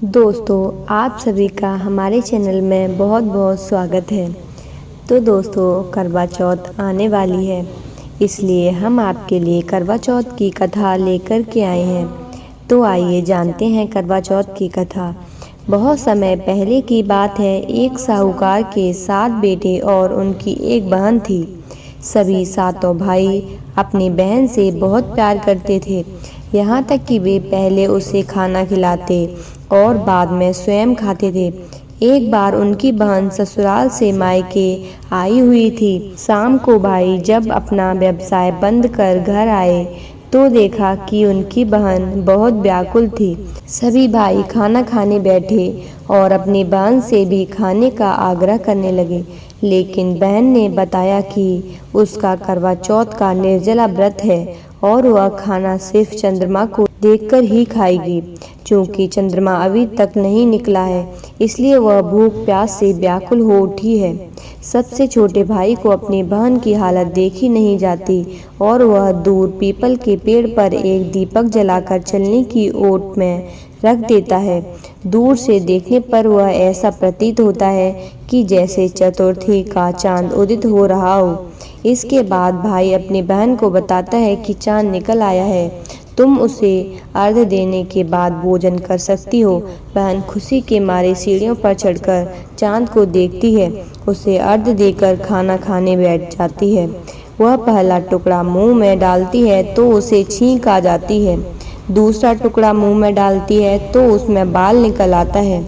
दोस्तों, आप सभी का हमारे चैनल में बहुत बहुत स्वागत है। तो दोस्तों, करवा चौथ आने वाली है, इसलिए हम आपके लिए करवा चौथ की कथा लेकर के आए हैं। तो आइए जानते हैं करवा चौथ की कथा। बहुत समय पहले की बात है। एक साहूकार के 7 बेटे और उनकी एक बहन थी। सभी सातों भाई अपनी बहन से बहुत प्यार करते थे, यहाँ तक कि वे पहले उसे खाना खिलाते और बाद में स्वयं खाते थे। एक बार उनकी बहन ससुराल से मायके आई हुई थी। शाम को भाई जब अपना व्यवसाय बंद कर घर आए तो देखा कि उनकी बहन बहुत व्याकुल थी। सभी भाई खाना खाने बैठे और अपनी बहन से भी खाने का आग्रह करने लगे, लेकिन बहन ने बताया कि उसका करवा चौथ का निर्जला व्रत है और वह खाना सिर्फ चंद्रमा को देखकर ही खाएगी। चूँकि चंद्रमा अभी तक नहीं निकला है, इसलिए वह भूख प्यास से व्याकुल हो उठी है। सबसे छोटे भाई को अपनी बहन की हालत देखी नहीं जाती और वह दूर पीपल के पेड़ पर एक दीपक जलाकर चलने की ओट में रख देता है। दूर से देखने पर वह ऐसा प्रतीत होता है कि जैसे चतुर्थी का चांद उदित हो रहा हो। इसके बाद भाई अपनी बहन को बताता है कि चांद निकल आया है, तुम उसे अर्घ्य देने के बाद भोजन कर सकती हो। बहन खुशी के मारे सीढ़ियों पर चढ़कर चांद को देखती है, उसे अर्घ्य देकर खाना खाने बैठ जाती है। वह पहला टुकड़ा मुंह में डालती है तो उसे छींक आ जाती है। दूसरा टुकड़ा मुंह में डालती है तो उसमें बाल निकल आता है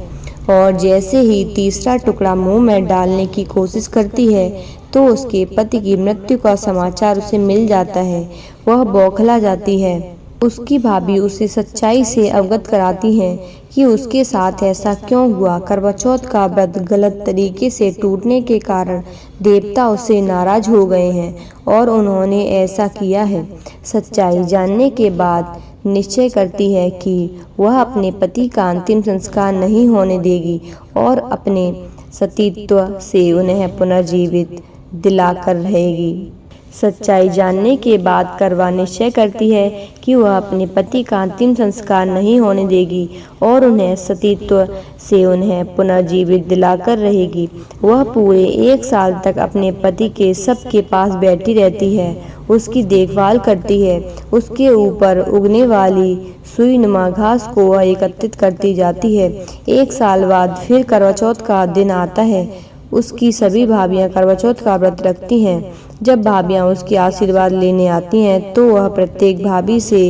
और जैसे ही तीसरा टुकड़ा मुंह में डालने की कोशिश करती है तो उसके पति की मृत्यु का समाचार उसे मिल जाता है। वह बौखला जाती है। उसकी भाभी उसे सच्चाई से अवगत कराती हैं कि उसके साथ ऐसा क्यों हुआ। करवा चौथ का व्रत गलत तरीके से टूटने के कारण देवता उससे नाराज हो गए हैं और उन्होंने ऐसा किया है। सच्चाई जानने के बाद निश्चय करती है कि वह अपने पति का अंतिम संस्कार नहीं होने देगी और अपने सतीत्व से उन्हें पुनर्जीवित दिलाकर रहेगी। सच्चाई जानने के बाद करवा निश्चय करती है कि वह अपने पति का अंतिम संस्कार नहीं होने देगी और उन्हें सतीत्व से उन्हें पुनर्जीवित दिलाकर रहेगी। वह पूरे 1 साल तक अपने पति के सबके पास बैठी रहती है, उसकी देखभाल करती है। उसके ऊपर उगने वाली सुई नुमा घास को वह एकत्रित करती जाती है। 1 साल बाद फिर करवा चौथ का दिन आता है। उसकी सभी भाभियां करवा चौथ का व्रत रखती हैं। जब भाभियां उसकी आशीर्वाद लेने आती हैं तो वह प्रत्येक भाभी से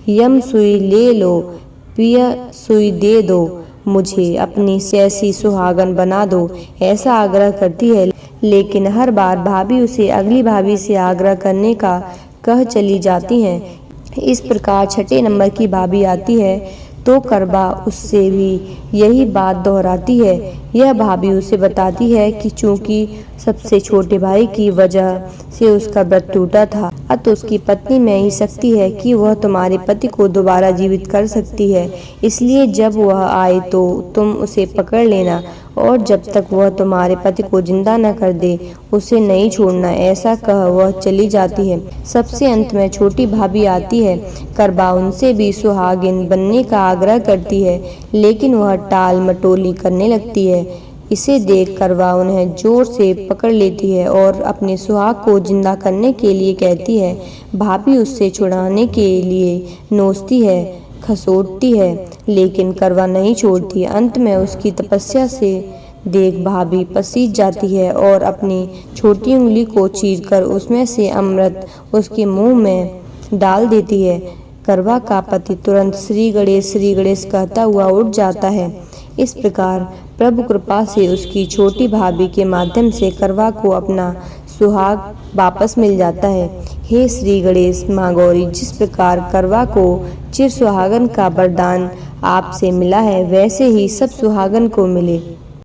यम सुई ले लो, पिय सुई दे दो, मुझे अपनी सैसी सुहागन बना दो, ऐसा आग्रह करती है। लेकिन हर बार भाभी उसे अगली भाभी से आग्रह करने का कह चली जाती हैं। इस प्रकार छठे नंबर की भाभी आती है तो करवा उससे भी यही बात दोहराती है। यह भाभी उसे बताती है कि चूंकि सबसे छोटे भाई की वजह से उसका व्रत टूटा था, अतः उसकी पत्नी में ही शक्ति है कि वह तुम्हारे पति को दोबारा जीवित कर सकती है। इसलिए जब वह आए तो तुम उसे पकड़ लेना और जब तक वह तुम्हारे पति को जिंदा न कर दे उसे नहीं छोड़ना, ऐसा कह वह चली जाती है। सबसे अंत में छोटी भाभी आती है। करवा उनसे भी सुहागिन बनने का आग्रह करती है, लेकिन वह टाल मटोली करने लगती है। इसे देख करवा उन्हें जोर से पकड़ लेती है और अपने सुहाग को जिंदा करने के लिए कहती है। भाभी उससे छुड़ाने के लिए नोचती है, खसोटती है, लेकिन करवा नहीं छोड़ती। अंत में उसकी तपस्या से देख भाभी पसीज जाती है और अपनी छोटी उंगली को चीरकर उसमें से अमृत उसके मुंह में डाल देती है। करवा का पति तुरंत श्री गणेश कहता हुआ उठ जाता है। इस प्रकार प्रभु कृपा से उसकी छोटी भाभी के माध्यम से करवा को अपना सुहाग वापस मिल जाता है। हे श्री गणेश माँ गौरी, जिस प्रकार करवा को चिर सुहागन का वरदान आपसे मिला है, वैसे ही सब सुहागन को मिले।